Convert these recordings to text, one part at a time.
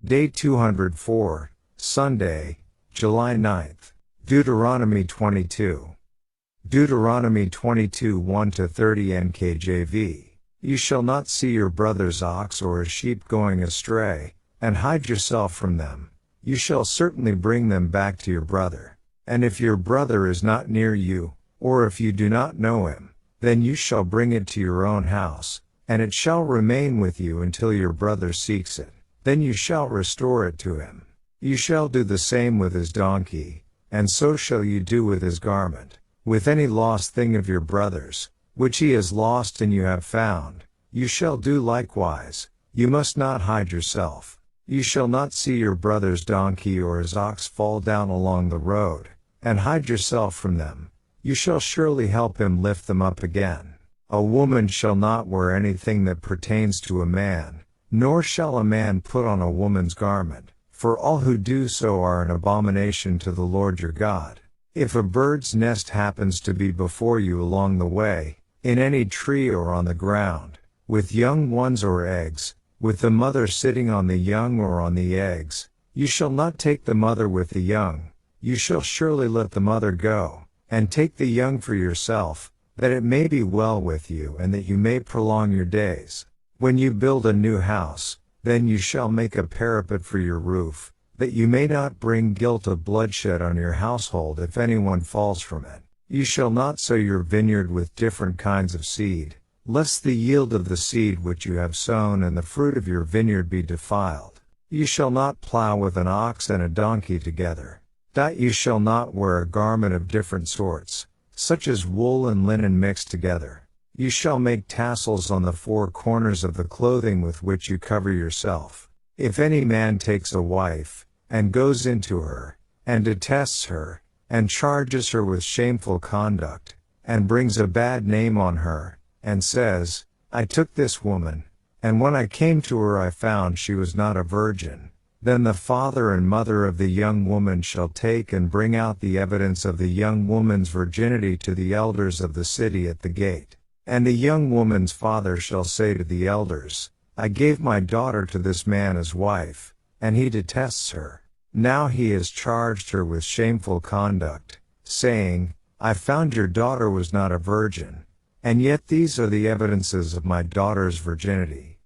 Day 204, Sunday, July 9th. Deuteronomy 22. Deuteronomy 22 1-30 NKJV. You shall not see your brother's ox or his sheep going astray, and hide yourself from them. You shall certainly bring them back to your brother. And if your brother is not near you, or if you do not know him, then you shall bring it to your own house, and it shall remain with you until your brother seeks it. Then you shall restore it to him. You shall do the same with his donkey, and so shall you do with his garment. With any lost thing of your brother's, which he has lost and you have found, you shall do likewise. You must not hide yourself. You shall not see your brother's donkey or his ox fall down along the road, and hide yourself from them. You shall surely help him lift them up again. A woman shall not wear anything that pertains to a man, nor shall a man put on a woman's garment, for all who do so are an abomination to the Lord your God. If a bird's nest happens to be before you along the way, in any tree or on the ground, with young ones or eggs, with the mother sitting on the young or on the eggs, you shall not take the mother with the young. You shall surely let the mother go, and take the young for yourself, that it may be well with you and that you may prolong your days. When you build a new house, then you shall make a parapet for your roof, that you may not bring guilt of bloodshed on your household if anyone falls from it. You shall not sow your vineyard with different kinds of seed, lest the yield of the seed which you have sown and the fruit of your vineyard be defiled. You shall not plow with an ox and a donkey together. You shall not wear a garment of different sorts, such as wool and linen mixed together. You shall make tassels on the four corners of the clothing with which you cover yourself. If any man takes a wife, and goes into her, and detests her, and charges her with shameful conduct, and brings a bad name on her, and says, I took this woman, and when I came to her I found she was not a virgin, then the father and mother of the young woman shall take and bring out the evidence of the young woman's virginity to the elders of the city at the gate. And the young woman's father shall say to the elders, I gave my daughter to this man as wife, and he detests her. Now he has charged her with shameful conduct, saying, I found your daughter was not a virgin, and yet these are the evidences of my daughter's virginity.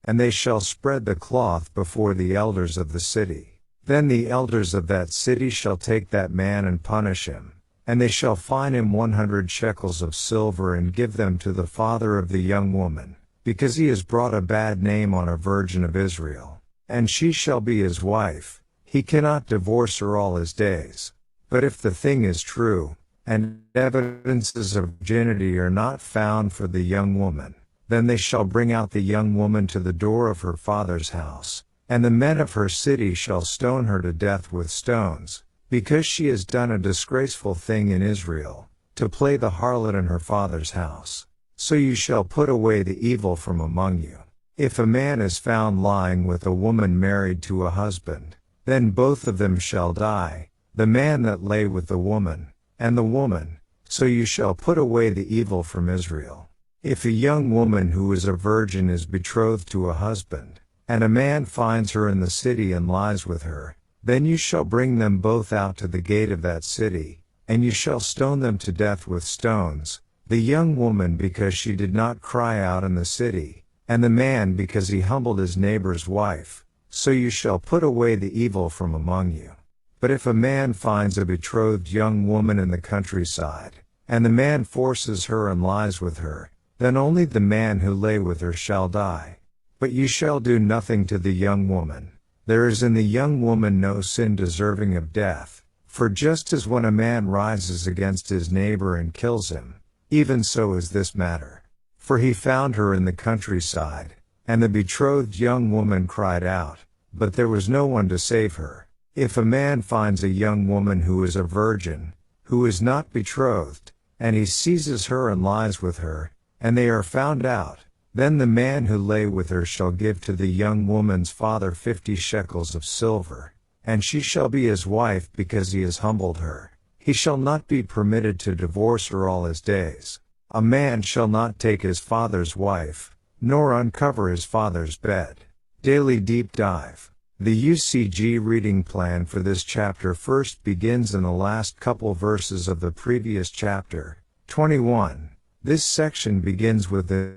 And they shall spread the cloth before the elders of the city. Then the elders of that city shall take that man and punish him. And they shall fine him 100 shekels of silver and give them to the father of the young woman, because he has brought a bad name on a virgin of Israel. And she shall be his wife. He cannot divorce her all his days. But if the thing is true, and evidences of virginity are not found for the young woman, then they shall bring out the young woman to the door of her father's house, and the men of her city shall stone her to death with stones, because she has done a disgraceful thing in Israel, to play the harlot in her father's house. So you shall put away the evil from among you. If a man is found lying with a woman married to a husband, then both of them shall die, the man that lay with the woman, and the woman, so you shall put away the evil from Israel. If a young woman who is a virgin is betrothed to a husband, and a man finds her in the city and lies with her, then you shall bring them both out to the gate of that city, and you shall stone them to death with stones, the young woman because she did not cry out in the city, and the man because he humbled his neighbor's wife, so you shall put away the evil from among you. But if a man finds a betrothed young woman in the countryside, and the man forces her and lies with her, then only the man who lay with her shall die. But you shall do nothing to the young woman. There is in the young woman no sin deserving of death, for just as when a man rises against his neighbor and kills him, even so is this matter. For he found her in the countryside, and the betrothed young woman cried out, but there was no one to save her. If a man finds a young woman who is a virgin, who is not betrothed, and he seizes her and lies with her, and they are found out, then the man who lay with her shall give to the young woman's father 50 shekels of silver, and she shall be his wife because he has humbled her. He shall not be permitted to divorce her all his days. A man shall not take his father's wife, nor uncover his father's bed. Daily Deep Dive. The UCG reading plan for this chapter first begins in the last couple verses of the previous chapter, 21. This section begins with the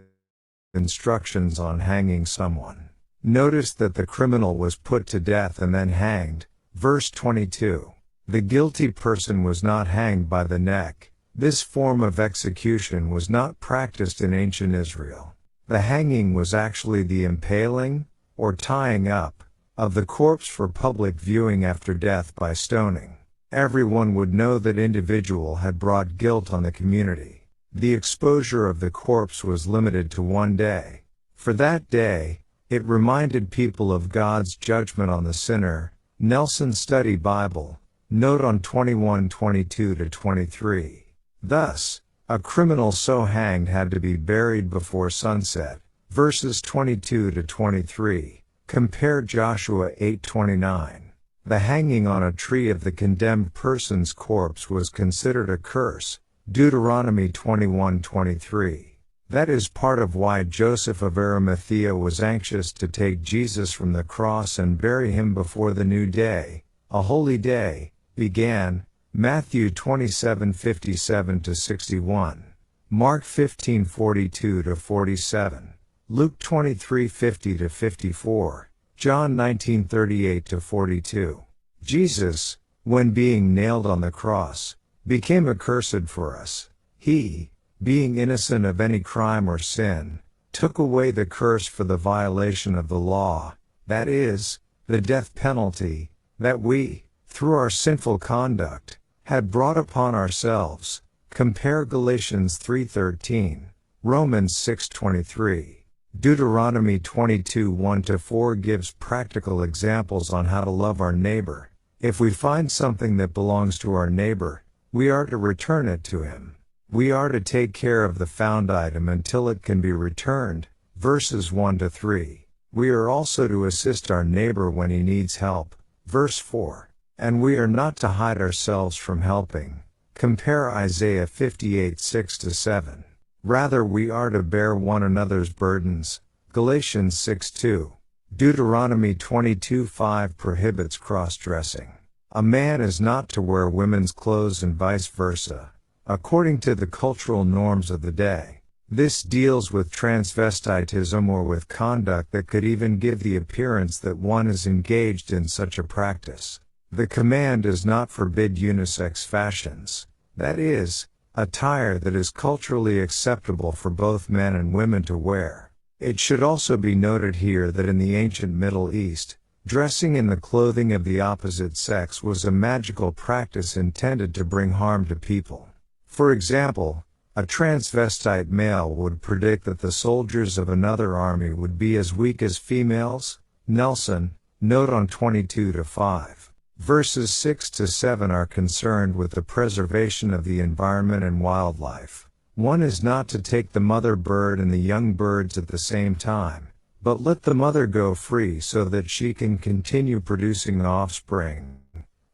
instructions on hanging someone. Notice that the criminal was put to death and then hanged. Verse 22. The guilty person was not hanged by the neck. This form of execution was not practiced in ancient Israel. The hanging was actually the impaling, or tying up, of the corpse for public viewing after death by stoning. Everyone would know that individual had brought guilt on the community. The exposure of the corpse was limited to 1 day. For that day, it reminded people of God's judgment on the sinner. Nelson Study Bible, note on 21:22-23. Thus, a criminal so hanged had to be buried before sunset. Verses 22-23. Compare Joshua 8:29. The hanging on a tree of the condemned person's corpse was considered a curse. Deuteronomy 21:23. That is part of why Joseph of Arimathea was anxious to take Jesus from the cross and bury him before the new day, a holy day, began. Matthew 27:57-61. Mark 15:42-47. Luke 23:50-54. John 19:38-42. Jesus, when being nailed on the cross, became accursed for us. He, being innocent of any crime or sin, took away the curse for the violation of the law, that is, the death penalty, that we, through our sinful conduct, had brought upon ourselves. Compare Galatians 3:13, Romans 6:23. Deuteronomy 22:1-4 gives practical examples on how to love our neighbor. If we find something that belongs to our neighbor, we are to return it to him. We are to take care of the found item until it can be returned. Verses 1-3. We are also to assist our neighbor when he needs help. Verse 4. And we are not to hide ourselves from helping. Compare Isaiah 58:6-7. Rather we are to bear one another's burdens. Galatians 6:2. Deuteronomy 22:5 prohibits cross-dressing. A man is not to wear women's clothes and vice versa, according to the cultural norms of the day. This deals with transvestitism or with conduct that could even give the appearance that one is engaged in such a practice. The command does not forbid unisex fashions, that is, attire that is culturally acceptable for both men and women to wear. It should also be noted here that in the ancient Middle East, dressing in the clothing of the opposite sex was a magical practice intended to bring harm to people. For example, a transvestite male would predict that the soldiers of another army would be as weak as females. Nelson, note on 22-5. Verses 6-7 are concerned with the preservation of the environment and wildlife. One is not to take the mother bird and the young birds at the same time, but let the mother go free so that she can continue producing offspring,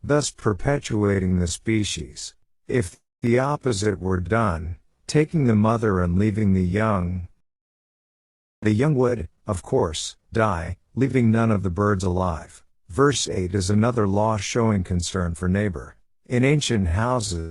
thus perpetuating the species. If the opposite were done, taking the mother and leaving the young would, of course, die, leaving none of the birds alive. Verse 8 is another law showing concern for neighbor. In ancient houses,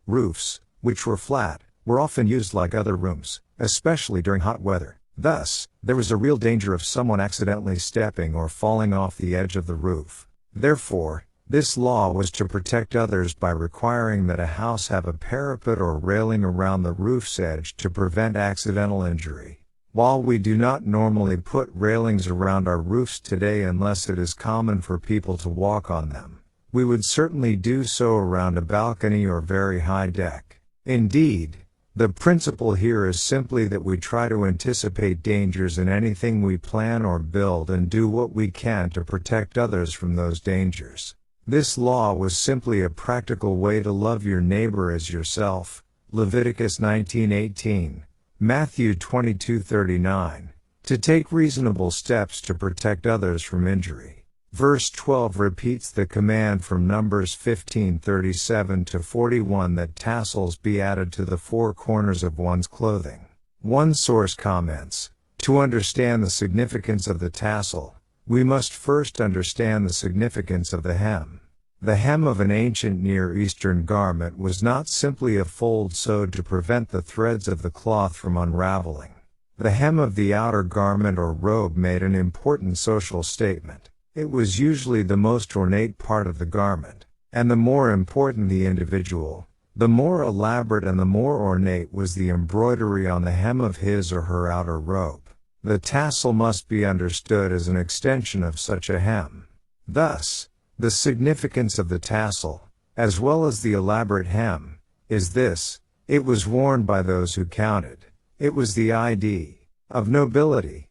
roofs, which were flat, were often used like other rooms, especially during hot weather. Thus, there was a real danger of someone accidentally stepping or falling off the edge of the roof. Therefore, this law was to protect others by requiring that a house have a parapet or railing around the roof's edge to prevent accidental injury. While we do not normally put railings around our roofs today unless it is common for people to walk on them, we would certainly do so around a balcony or very high deck. Indeed, the principle here is simply that we try to anticipate dangers in anything we plan or build and do what we can to protect others from those dangers. This law was simply a practical way to love your neighbor as yourself. Leviticus 19:18. Matthew 22:39, to take reasonable steps to protect others from injury. Verse 12 repeats the command from Numbers 15:37-41 that tassels be added to the four corners of one's clothing. One source comments, to understand the significance of the tassel, we must first understand the significance of the hem. The hem of an ancient Near Eastern garment was not simply a fold sewed to prevent the threads of the cloth from unraveling. The hem of the outer garment or robe made an important social statement. It was usually the most ornate part of the garment, and the more important the individual, the more elaborate and the more ornate was the embroidery on the hem of his or her outer robe. The tassel must be understood as an extension of such a hem. Thus, the significance of the tassel, as well as the elaborate hem, is this: it was worn by those who counted. It was the ID of nobility.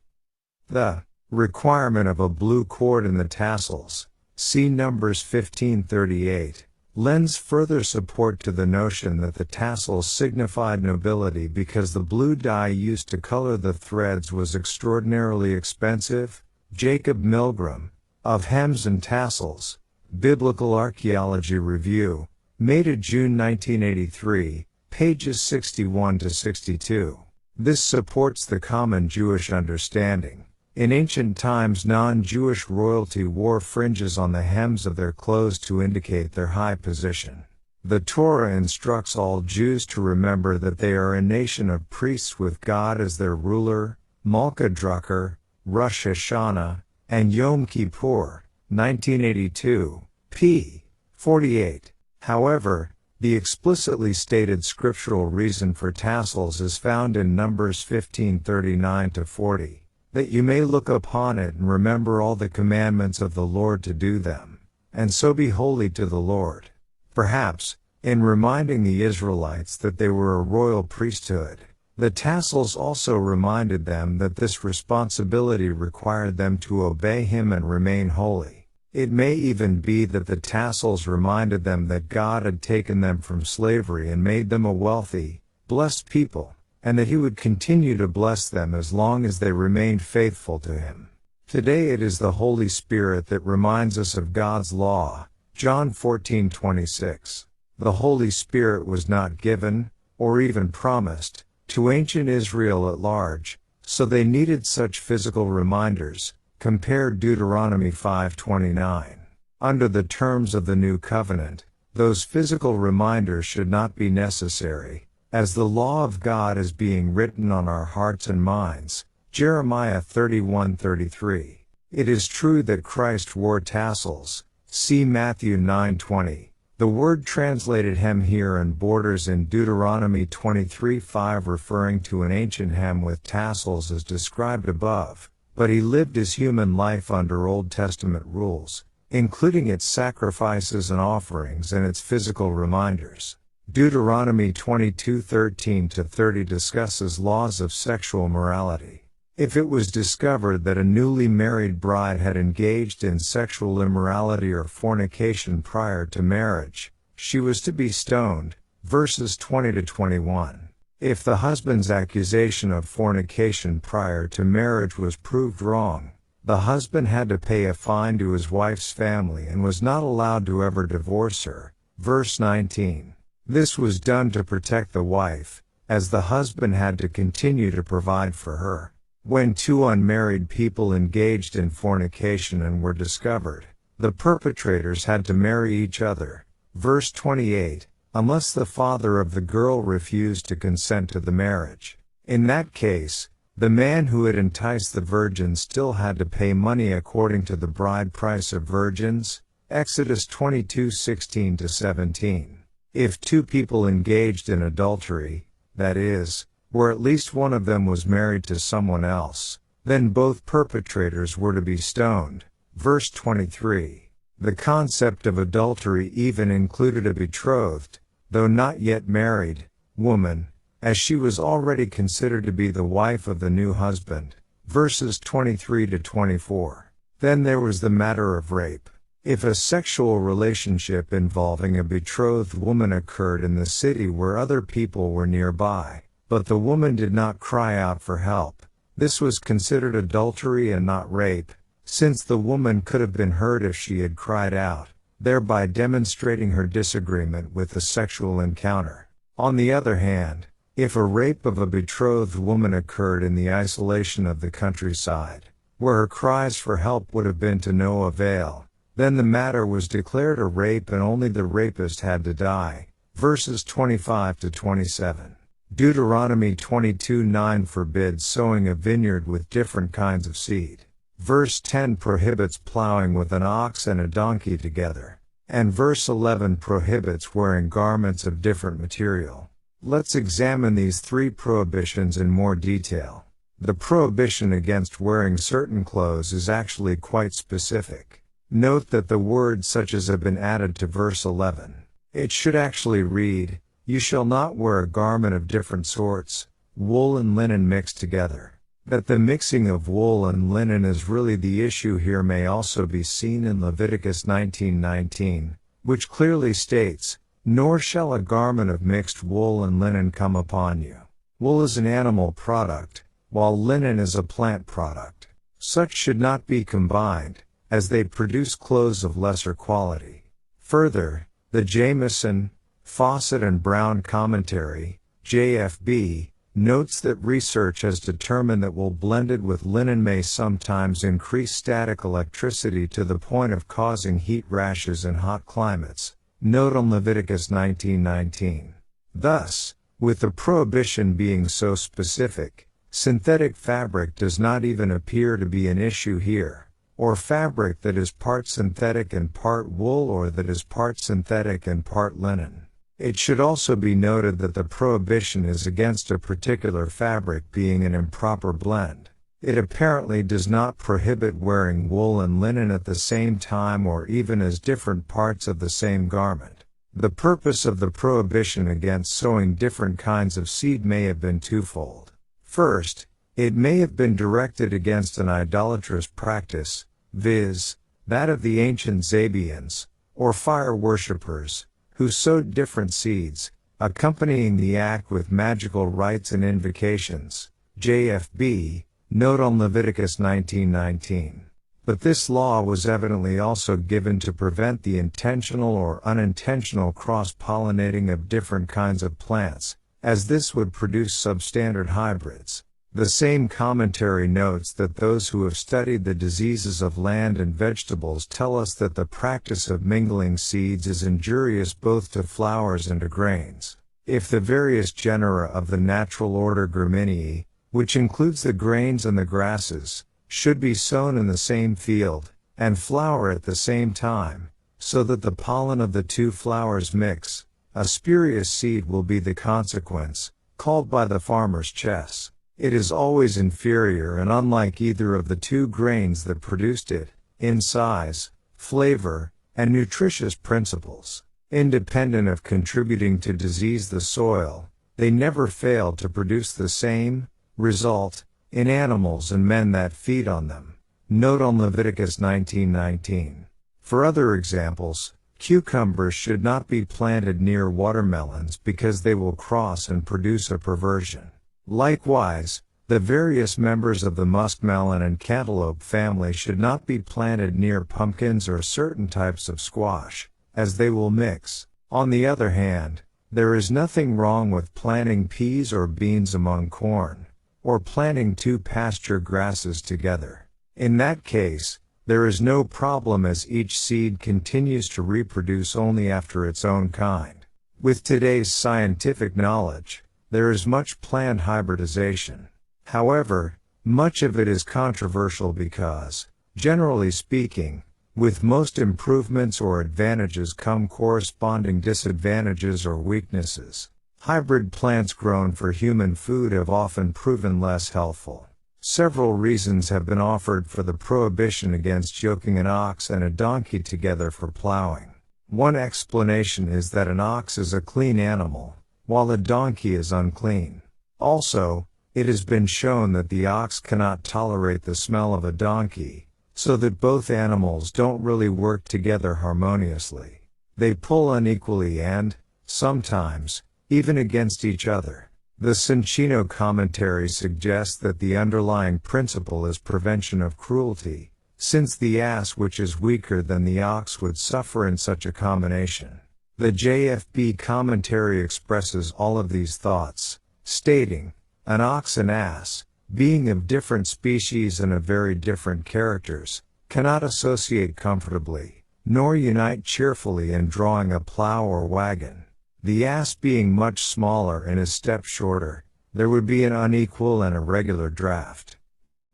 The requirement of a blue cord in the tassels, see Numbers 15:38, lends further support to the notion that the tassels signified nobility because the blue dye used to color the threads was extraordinarily expensive. Jacob Milgram, of Hems and Tassels, Biblical Archaeology Review, May to June 1983, pages 61 to 62. This supports the common Jewish understanding. In ancient times, non-Jewish royalty wore fringes on the hems of their clothes to indicate their high position. The Torah instructs all Jews to remember that they are a nation of priests with God as their ruler. Malka Drucker, Rosh Hashanah, and Yom Kippur, 1982, p. 48. However, the explicitly stated scriptural reason for tassels is found in Numbers 15:39-40, that you may look upon it and remember all the commandments of the Lord to do them, and so be holy to the Lord. Perhaps, in reminding the Israelites that they were a royal priesthood, the tassels also reminded them that this responsibility required them to obey Him and remain holy. It may even be that the tassels reminded them that God had taken them from slavery and made them a wealthy, blessed people, and that He would continue to bless them as long as they remained faithful to Him. Today it is the Holy Spirit that reminds us of God's law, John 14:26. The Holy Spirit was not given, or even promised, to ancient Israel at large, so they needed such physical reminders. Compare Deuteronomy 5:29. Under the terms of the New Covenant, those physical reminders should not be necessary, as the law of God is being written on our hearts and minds. Jeremiah 31:33. It is true that Christ wore tassels. See Matthew 9:20. The word translated hem here and borders in Deuteronomy 23:5, referring to an ancient hem with tassels as described above, but He lived His human life under Old Testament rules, including its sacrifices and offerings and its physical reminders. Deuteronomy 22:13-30 discusses laws of sexual morality. If it was discovered that a newly married bride had engaged in sexual immorality or fornication prior to marriage, she was to be stoned, verses 20-21. If the husband's accusation of fornication prior to marriage was proved wrong, the husband had to pay a fine to his wife's family and was not allowed to ever divorce her, verse 19. This was done to protect the wife, as the husband had to continue to provide for her. When two unmarried people engaged in fornication and were discovered, the perpetrators had to marry each other, verse 28, unless the father of the girl refused to consent to the marriage. In that case, the man who had enticed the virgin still had to pay money according to the bride price of virgins, Exodus 22:16-17. If two people engaged in adultery, that is, where at least one of them was married to someone else, then both perpetrators were to be stoned, verse 23. The concept of adultery even included a betrothed, though not yet married, woman, as she was already considered to be the wife of the new husband, verses 23-24. Then there was the matter of rape. If a sexual relationship involving a betrothed woman occurred in the city where other people were nearby, but the woman did not cry out for help, this was considered adultery and not rape, since the woman could have been heard if she had cried out, thereby demonstrating her disagreement with the sexual encounter. On the other hand, if a rape of a betrothed woman occurred in the isolation of the countryside, where her cries for help would have been to no avail. Then the matter was declared a rape and only the rapist had to die. Verses 25 to 27. Deuteronomy 22:9 forbids sowing a vineyard with different kinds of seed. Verse 10 prohibits plowing with an ox and a donkey together. And verse 11 prohibits wearing garments of different material. Let's examine these three prohibitions in more detail. The prohibition against wearing certain clothes is actually quite specific. Note that the words such as have been added to verse 11. It should actually read, "You shall not wear a garment of different sorts, wool and linen mixed together." That the mixing of wool and linen is really the issue here may also be seen in Leviticus 19:19, which clearly states, "Nor shall a garment of mixed wool and linen come upon you." Wool is an animal product, while linen is a plant product. Such should not be combined, as they produce clothes of lesser quality. Further, the Jamieson, Fawcett and Brown Commentary, JFB, notes that research has determined that wool blended with linen may sometimes increase static electricity to the point of causing heat rashes in hot climates. Note on Leviticus 19:19. Thus, with the prohibition being so specific, synthetic fabric does not even appear to be an issue here, or fabric that is part synthetic and part wool or that is part synthetic and part linen. It should also be noted that the prohibition is against a particular fabric being an improper blend. It apparently does not prohibit wearing wool and linen at the same time or even as different parts of the same garment. The purpose of the prohibition against sowing different kinds of seed may have been twofold. First, it may have been directed against an idolatrous practice, viz., that of the ancient Zabians, or fire worshippers, who sowed different seeds, accompanying the act with magical rites and invocations. JFB, note on Leviticus 19:19. But this law was evidently also given to prevent the intentional or unintentional cross-pollinating of different kinds of plants, as this would produce substandard hybrids. The same commentary notes that those who have studied the diseases of land and vegetables tell us that the practice of mingling seeds is injurious both to flowers and to grains. If the various genera of the natural order Gramineae, which includes the grains and the grasses, should be sown in the same field, and flower at the same time, so that the pollen of the two flowers mix, a spurious seed will be the consequence, called by the farmer's chess. It is always inferior and unlike either of the two grains that produced it, in size, flavor, and nutritious principles. Independent of contributing to disease the soil, they never fail to produce the same result in animals and men that feed on them. Note on Leviticus 19:19. For other examples, cucumbers should not be planted near watermelons because they will cross and produce a perversion. Likewise, the various members of the muskmelon and cantaloupe family should not be planted near pumpkins or certain types of squash, as they will mix. On the other hand, there is nothing wrong with planting peas or beans among corn, or planting two pasture grasses together. In that case, there is no problem as each seed continues to reproduce only after its own kind. With today's scientific knowledge, there is much planned hybridization. However, much of it is controversial because, generally speaking, with most improvements or advantages come corresponding disadvantages or weaknesses. Hybrid plants grown for human food have often proven less healthful. Several reasons have been offered for the prohibition against yoking an ox and a donkey together for plowing. One explanation is that an ox is a clean animal, while a donkey is unclean. Also, it has been shown that the ox cannot tolerate the smell of a donkey, so that both animals don't really work together harmoniously. They pull unequally and, sometimes, even against each other. The Soncino commentary suggests that the underlying principle is prevention of cruelty, since the ass which is weaker than the ox would suffer in such a combination. The JFB commentary expresses all of these thoughts, stating, "An ox and ass, being of different species and of very different characters, cannot associate comfortably, nor unite cheerfully in drawing a plow or wagon. The ass being much smaller and his step shorter, there would be an unequal and irregular draft.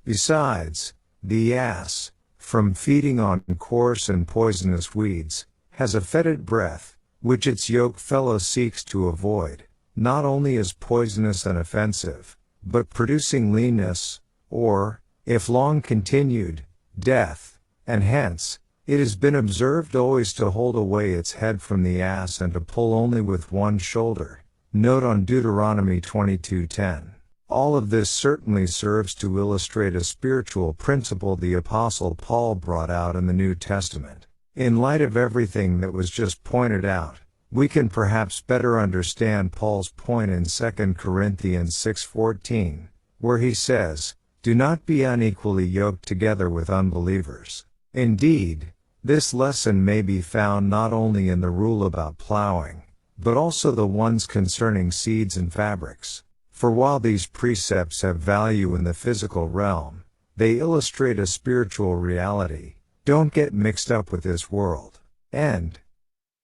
Besides, the ass, from feeding on coarse and poisonous weeds, has a fetid breath, which its yoke fellow seeks to avoid, not only as poisonous and offensive, but producing leanness, or, if long continued, death, and hence, it has been observed always to hold away its head from the ass and to pull only with one shoulder. Note on Deuteronomy 22:10. All of this certainly serves to illustrate a spiritual principle the Apostle Paul brought out in the New Testament. In light of everything that was just pointed out, we can perhaps better understand Paul's point in 2 Corinthians 6:14, where he says, "Do not be unequally yoked together with unbelievers." Indeed, this lesson may be found not only in the rule about plowing, but also the ones concerning seeds and fabrics. For while these precepts have value in the physical realm, they illustrate a spiritual reality. Don't get mixed up with this world. End.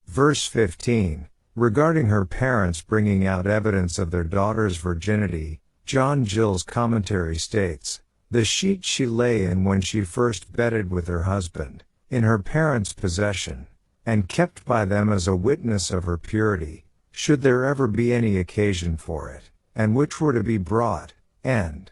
Verse 15, regarding her parents bringing out evidence of their daughter's virginity, John Gill's commentary states, "The sheet she lay in when she first bedded with her husband, in her parents' possession, and kept by them as a witness of her purity, should there ever be any occasion for it, and which were to be brought." End.